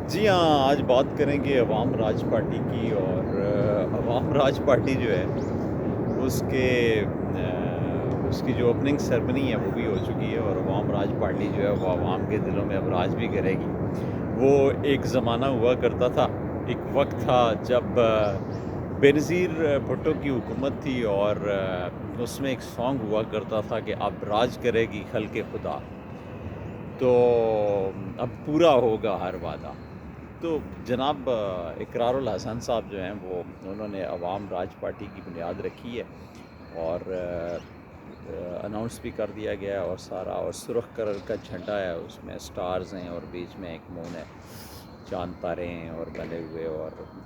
جی ہاں، آج بات کریں گے عوام راج پارٹی کی اور عوام راج پارٹی جو ہے اس کے اس کی جو اوپننگ سرمنی ہے وہ بھی ہو چکی ہے، اور عوام راج پارٹی جو ہے وہ عوام کے دلوں میں اب راج بھی کرے گی۔ وہ ایک زمانہ ہوا کرتا تھا، ایک وقت تھا جب بے نظیر بھٹو کی حکومت تھی، اور اس میں ایک سانگ ہوا کرتا تھا کہ اب راج کرے گی خلق خدا، تو اب پورا ہوگا ہر وعدہ۔ تو جناب اقرار الحسن صاحب جو ہیں وہ انہوں نے عوام راج پارٹی کی بنیاد رکھی ہے، اور اناؤنس بھی کر دیا گیا ہے، اور سارا اور سرخ کلر کا جھنڈا ہے، اس میں سٹارز ہیں اور بیچ میں ایک مون ہے، چاند تارے ہیں اور بنے ہوئے،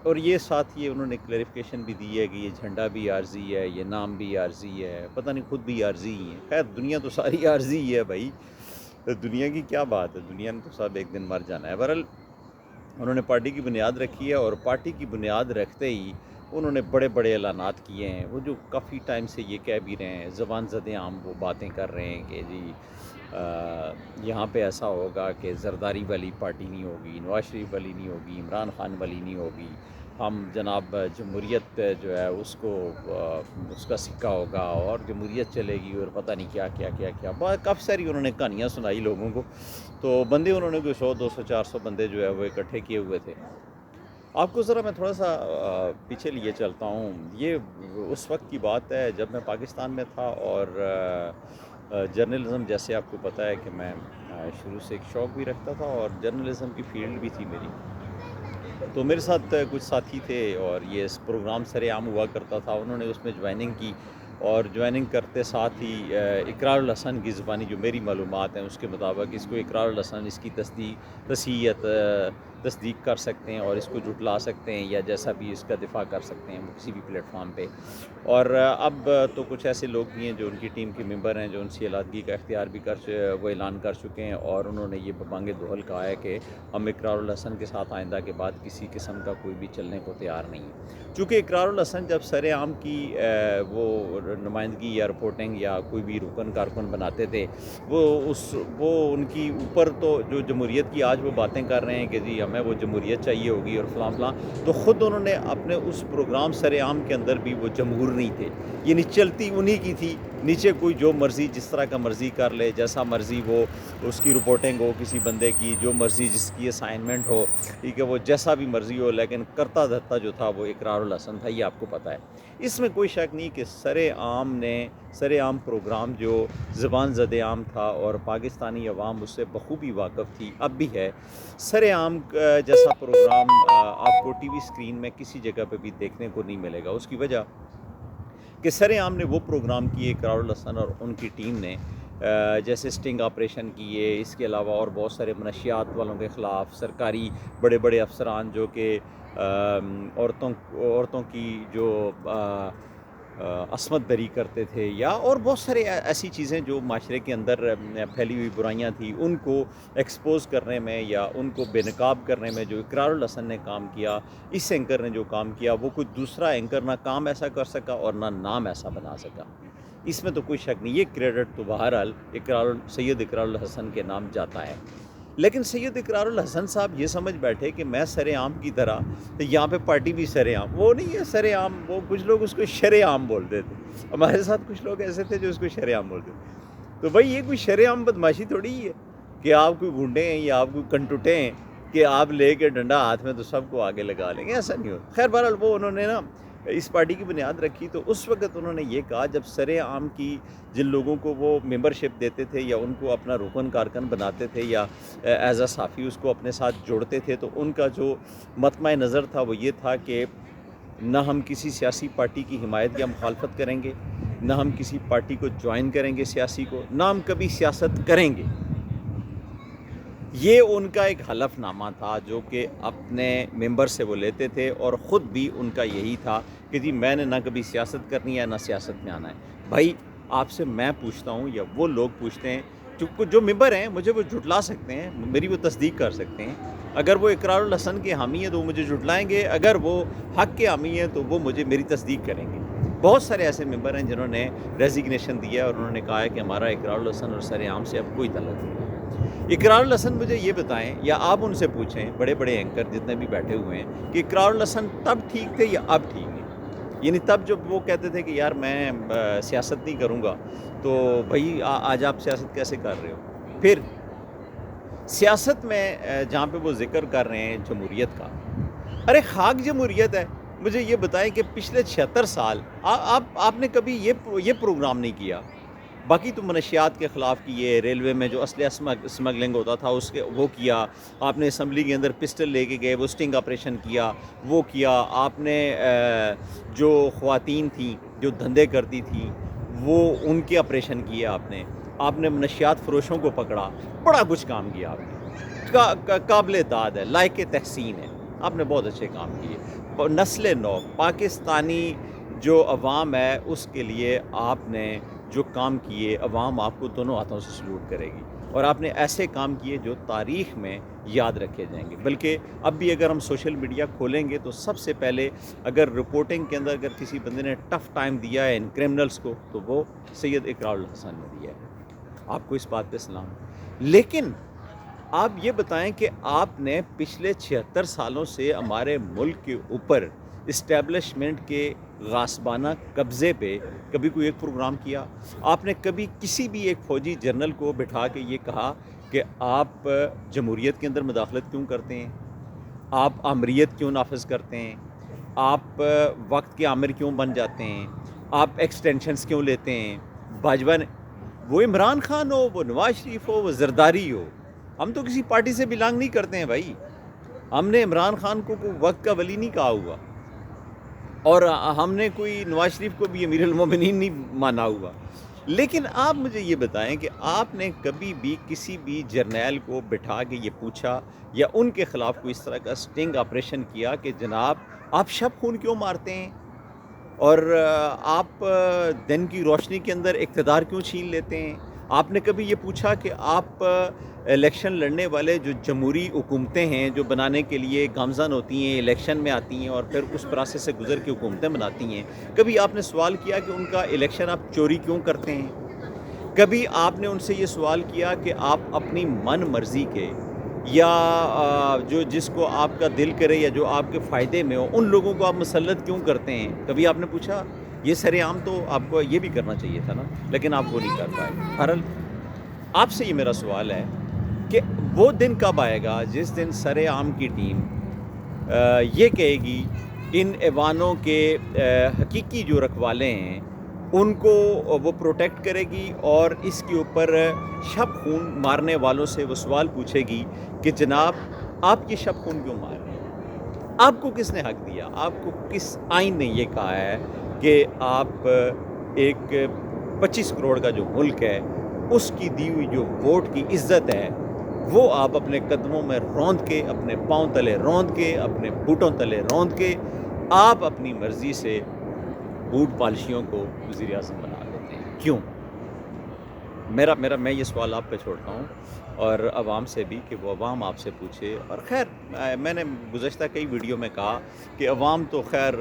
اور یہ ساتھ یہ انہوں نے کلیریفیکیشن بھی دی ہے کہ یہ جھنڈا بھی عارضی ہے، یہ نام بھی عارضی ہے، پتہ نہیں خود بھی عارضی ہی ہیں۔ خیر دنیا تو ساری عارضی ہی ہے بھائی، دنیا کی کیا بات ہے، دنیا نے تو سب ایک دن مر جانا ہے۔ بہرحال انہوں نے پارٹی کی بنیاد رکھی ہے، اور پارٹی کی بنیاد رکھتے ہی انہوں نے بڑے بڑے اعلانات کیے ہیں، وہ جو کافی ٹائم سے یہ کہہ بھی رہے ہیں، زبان زدیں عام وہ باتیں کر رہے ہیں کہ جی یہاں پہ ایسا ہوگا کہ زرداری والی پارٹی نہیں ہوگی، نواز شریف والی نہیں ہوگی، عمران خان والی نہیں ہوگی، ہم جناب جمہوریت پہ جو ہے اس کو اس کا سکہ ہوگا اور جمہوریت چلے گی، اور پتہ نہیں کیا کیا کیا کیا بہت کافی ساری انہوں نے کہانیاں سنائی لوگوں کو۔ تو بندے انہوں نے کوئی 100 200 400 بندے جو ہے وہ اکٹھے کیے ہوئے تھے۔ آپ کو ذرا میں تھوڑا سا پیچھے لیے چلتا ہوں، یہ اس وقت کی بات ہے جب میں پاکستان میں تھا، اور جرنلزم جیسے آپ کو پتہ ہے کہ میں شروع سے ایک شوق بھی رکھتا تھا، اور جرنلزم کی فیلڈ بھی تھی میری، تو میرے ساتھ کچھ ساتھی تھے، اور یہ اس پروگرام سر عام ہوا کرتا تھا، انہوں نے اس میں جوائننگ کی، اور جوائننگ کرتے ساتھ ہی اقرار الحسن کی زبانی جو میری معلومات ہیں اس کے مطابق اس کو اقرار الحسن اس کی تصدیق کر سکتے ہیں، اور اس کو جھٹلا سکتے ہیں، یا جیسا بھی اس کا دفاع کر سکتے ہیں وہ کسی بھی پلیٹ فارم پہ۔ اور اب تو کچھ ایسے لوگ بھی ہیں جو ان کی ٹیم کے ممبر ہیں جو ان سے علیحدگی کا اختیار بھی وہ اعلان کر چکے ہیں، اور انہوں نے یہ ببانگ دہل کہا ہے کہ ہم اقرار الحسن کے ساتھ آئندہ کے بعد کسی قسم کا کوئی بھی چلنے کو تیار نہیں ہے۔ چونکہ اقرار الحسن جب سر عام کی وہ نمائندگی یا رپورٹنگ یا کوئی بھی رکن کارکن بناتے تھے، وہ ان کی اوپر تو جو جمہوریت کی آج وہ باتیں کر رہے ہیں کہ جی ہمیں وہ جمہوریت چاہیے ہوگی اور فلاں فلاں، تو خود انہوں نے اپنے اس پروگرام سر عام کے اندر بھی وہ جمہور نہیں تھے، یعنی چلتی انہی کی تھی، نیچے کوئی جو مرضی جس طرح کا مرضی کر لے، جیسا مرضی وہ اس کی رپورٹنگ ہو کسی بندے کی، جو مرضی جس کی اسائنمنٹ ہو، ٹھیک ہے، وہ جیسا بھی مرضی ہو، لیکن کرتا دھرتا جو تھا وہ اقرار الحسن تھا، یہ آپ کو پتہ ہے۔ اس میں کوئی شک نہیں کہ سر عام پروگرام جو زبان زد عام تھا، اور پاکستانی عوام اس سے بخوبی واقف تھی، اب بھی ہے۔ سر عام جیسا پروگرام آپ کو ٹی وی اسکرین میں کسی جگہ پہ بھی دیکھنے کو نہیں ملے گا، اس کی وجہ کہ سر عام نے وہ پروگرام کیے اقرار الحسن اور ان کی ٹیم نے، جیسے سٹنگ آپریشن کیے، اس کے علاوہ اور بہت سارے منشیات والوں کے خلاف سرکاری بڑے بڑے افسران جو کہ عورتوں کی جو عصمت دری کرتے تھے، یا اور بہت سارے ایسی چیزیں جو معاشرے کے اندر پھیلی ہوئی برائیاں تھیں، ان کو ایکسپوز کرنے میں یا ان کو بے نقاب کرنے میں جو اقرار الحسن نے کام کیا، اس اینکر نے جو کام کیا، وہ کوئی دوسرا اینکر نہ کام ایسا کر سکا اور نہ نام ایسا بنا سکا۔ اس میں تو کوئی شک نہیں، یہ کریڈٹ تو بہرحال سید اقرار الحسن کے نام جاتا ہے۔ لیکن سید اقرار الحسن صاحب یہ سمجھ بیٹھے کہ میں سر عام کی طرح یہاں پہ پارٹی بھی سر عام، وہ نہیں ہے سر عام، وہ کچھ لوگ اس کو شر عام بولتے تھے، ہمارے ساتھ کچھ لوگ ایسے تھے جو اس کو شر عام بولتے تھے۔ تو بھائی یہ کوئی شر عام بدماشی تھوڑی ہی ہے کہ آپ کوئی گنڈے ہیں یا آپ کوئی کنٹوٹے ہیں کہ آپ لے کے ڈنڈا ہاتھ میں تو سب کو آگے لگا لیں گے، ایسا نہیں ہوتا۔ خیر بہرحال وہ انہوں نے نا اس پارٹی کی بنیاد رکھی، تو اس وقت انہوں نے یہ کہا جب سر عام کی جن لوگوں کو وہ ممبرشپ دیتے تھے یا ان کو اپنا رکن کارکن بناتے تھے یا ایز اے صافی اس کو اپنے ساتھ جوڑتے تھے، تو ان کا جو مطمع نظر تھا وہ یہ تھا کہ نہ ہم کسی سیاسی پارٹی کی حمایت یا مخالفت کریں گے، نہ ہم کسی پارٹی کو جوائن کریں گے سیاسی کو، نہ ہم کبھی سیاست کریں گے۔ یہ ان کا ایک حلف نامہ تھا جو کہ اپنے ممبر سے وہ لیتے تھے، اور خود بھی ان کا یہی تھا کہ جی میں نے نہ کبھی سیاست کرنی ہے نہ سیاست میں آنا ہے۔ بھائی آپ سے میں پوچھتا ہوں یا وہ لوگ پوچھتے ہیں جو ممبر ہیں، مجھے وہ جھٹلا سکتے ہیں، میری وہ تصدیق کر سکتے ہیں۔ اگر وہ اقرار الحسن کے حامی ہیں تو وہ مجھے جھٹلائیں گے، اگر وہ حق کے حامی ہیں تو وہ میری تصدیق کریں گے۔ بہت سارے ایسے ممبر ہیں جنہوں نے ریزگنیشن دیا ہے اور انہوں نے کہا ہے کہ ہمارا اقرار الحسن اور سر عام سے اب کوئی تعلق نہیں ہے۔ اقرار الحسن مجھے یہ بتائیں یا آپ ان سے پوچھیں، بڑے بڑے اینکر جتنے بھی بیٹھے ہوئے ہیں، کہ اقرار الحسن تب ٹھیک تھے یا اب ٹھیک ہیں؟ یعنی تب جب وہ کہتے تھے کہ یار میں سیاست نہیں کروں گا، تو بھائی آج آپ سیاست کیسے کر رہے ہو؟ پھر سیاست میں جہاں پہ وہ ذکر کر رہے ہیں جمہوریت کا، ارے خاک جمہوریت ہے. مجھے یہ بتائیں کہ پچھلے 76 سال آپ نے کبھی یہ پروگرام نہیں کیا. باقی تو منشیات کے خلاف کیے، ریلوے میں جو اسلحہ اسمگلنگ ہوتا تھا اس کے وہ کیا، آپ نے اسمبلی کے اندر پسٹل لے کے گئے، وہ سٹنگ آپریشن کیا، وہ کیا. آپ نے جو خواتین تھیں جو دھندے کرتی تھیں وہ ان کے آپریشن کیے. آپ نے منشیات فروشوں کو پکڑا، بڑا کچھ کام کیا آپ نے، قابل داد ہے، لائق تحسین ہے. آپ نے بہت اچھے کام کیے. نسل نو پاکستانی جو عوام ہے اس کے لیے آپ نے جو کام کیے، عوام آپ کو دونوں ہاتھوں سے سلوٹ کرے گی. اور آپ نے ایسے کام کیے جو تاریخ میں یاد رکھے جائیں گے. بلکہ اب بھی اگر ہم سوشل میڈیا کھولیں گے تو سب سے پہلے اگر رپورٹنگ کے اندر اگر کسی بندے نے ٹف ٹائم دیا ہے ان کرمنلز کو تو وہ سید اقرار الحسن نے دیا ہے. آپ کو اس بات پہ سلام. لیکن آپ یہ بتائیں کہ آپ نے پچھلے 76 سالوں سے ہمارے ملک کے اوپر اسٹیبلشمنٹ کے غاصبانہ قبضے پہ کبھی کوئی ایک پروگرام کیا؟ آپ نے کبھی کسی بھی ایک فوجی جنرل کو بٹھا کے یہ کہا کہ آپ جمہوریت کے اندر مداخلت کیوں کرتے ہیں؟ آپ آمریت کیوں نافذ کرتے ہیں؟ آپ وقت کے آمر کیوں بن جاتے ہیں؟ آپ ایکسٹینشنز کیوں لیتے ہیں؟ باجوہ نے، وہ عمران خان ہو، وہ نواز شریف ہو، وہ زرداری ہو، ہم تو کسی پارٹی سے بلانگ نہیں کرتے ہیں بھائی. ہم نے عمران خان کو کوئی وقت کا ولی نہیں کہا ہوا، اور ہم نے کوئی نواز شریف کو بھی امیر المومنین نہیں مانا ہوا. لیکن آپ مجھے یہ بتائیں کہ آپ نے کبھی بھی کسی بھی جرنیل کو بٹھا کے یہ پوچھا یا ان کے خلاف کوئی اس طرح کا سٹنگ آپریشن کیا کہ جناب آپ شب خون کیوں مارتے ہیں اور آپ دن کی روشنی کے اندر اقتدار کیوں چھین لیتے ہیں؟ آپ نے کبھی یہ پوچھا کہ آپ الیکشن لڑنے والے جو جمہوری حکومتیں ہیں جو بنانے کے لیے گامزن ہوتی ہیں، الیکشن میں آتی ہیں اور پھر اس پروسیس سے گزر کے حکومتیں بناتی ہیں، کبھی آپ نے سوال کیا کہ ان کا الیکشن آپ چوری کیوں کرتے ہیں؟ کبھی آپ نے ان سے یہ سوال کیا کہ آپ اپنی من مرضی کے یا جو جس کو آپ کا دل کرے یا جو آپ کے فائدے میں ہو ان لوگوں کو آپ مسلط کیوں کرتے ہیں؟ کبھی آپ نے پوچھا؟ یہ سر عام تو آپ کو یہ بھی کرنا چاہیے تھا نا، لیکن آپ وہ نہیں کر پائے. بہرحال آپ سے یہ میرا سوال ہے کہ وہ دن کب آئے گا جس دن سر عام کی ٹیم یہ کہے گی ان ایوانوں کے حقیقی جو رکھوالے ہیں ان کو وہ پروٹیکٹ کرے گی، اور اس کے اوپر شب خون مارنے والوں سے وہ سوال پوچھے گی کہ جناب آپ یہ شب خون کیوں مار رہے ہیں؟ آپ کو کس نے حق دیا؟ آپ کو کس آئین نے یہ کہا ہے کہ آپ ایک 25 کروڑ کا جو ملک ہے اس کی دی ہوئی جو ووٹ کی عزت ہے وہ آپ اپنے قدموں میں روند کے، اپنے پاؤں تلے روند کے، اپنے بوٹوں تلے روند کے آپ اپنی مرضی سے بوٹ پالشیوں کو وزیر اعظم بنا دیتے ہیں؟ کیوں؟ میں یہ سوال آپ پہ چھوڑتا ہوں اور عوام سے بھی کہ وہ عوام آپ سے پوچھے. اور خیر میں نے گزشتہ کئی ویڈیو میں کہا کہ عوام تو خیر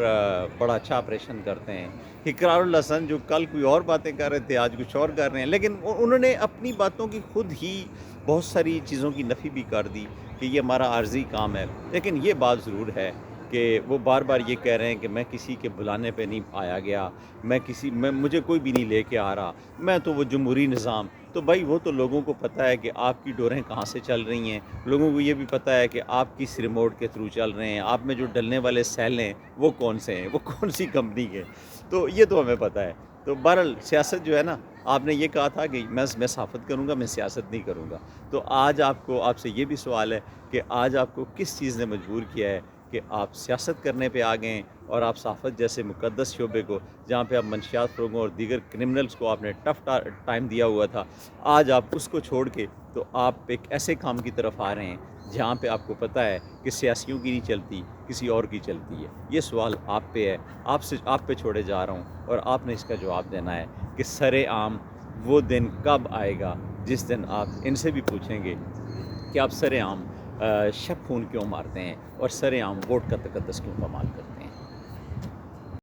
بڑا اچھا آپریشن کرتے ہیں. اقرار الحسن جو کل کوئی اور باتیں کر رہے تھے آج کچھ اور کر رہے ہیں، لیکن انہوں نے اپنی باتوں کی خود ہی بہت ساری چیزوں کی نفی بھی کر دی کہ یہ ہمارا عارضی کام ہے. لیکن یہ بات ضرور ہے کہ وہ بار بار یہ کہہ رہے ہیں کہ میں کسی کے بلانے پہ نہیں آیا گیا، مجھے کوئی بھی نہیں لے کے آ رہا، میں تو وہ جمہوری نظام. تو بھائی وہ تو لوگوں کو پتہ ہے کہ آپ کی ڈوریں کہاں سے چل رہی ہیں، لوگوں کو یہ بھی پتہ ہے کہ آپ کس ریموٹ کے تھرو چل رہے ہیں، آپ میں جو ڈلنے والے سیل ہیں وہ کون سے ہیں، وہ کون سی کمپنی کے. تو یہ تو ہمیں پتہ ہے. تو بہرحال سیاست جو ہے نا، آپ نے یہ کہا تھا کہ میں صحافت کروں گا، میں سیاست نہیں کروں گا. تو آج آپ سے یہ بھی سوال ہے کہ آج آپ کو کس چیز نے مجبور کیا ہے کہ آپ سیاست کرنے پہ آ گئے اور آپ صحافت جیسے مقدس شعبے کو جہاں پہ آپ منشیات فروغوں اور دیگر کرمنلز کو آپ نے ٹف ٹائم دیا ہوا تھا، آج آپ اس کو چھوڑ کے تو آپ ایک ایسے کام کی طرف آ رہے ہیں جہاں پہ آپ کو پتہ ہے کہ سیاسیوں کی نہیں چلتی، کسی اور کی چلتی ہے. یہ سوال آپ پہ ہے، آپ پہ چھوڑے جا رہا ہوں اور آپ نے اس کا جواب دینا ہے کہ سر عام وہ دن کب آئے گا جس دن آپ ان سے بھی پوچھیں گے کہ آپ سر عام شب خون کیوں مارتے ہیں اور سر عام ووٹ کا تقدس کیوں پامال کرتے ہیں.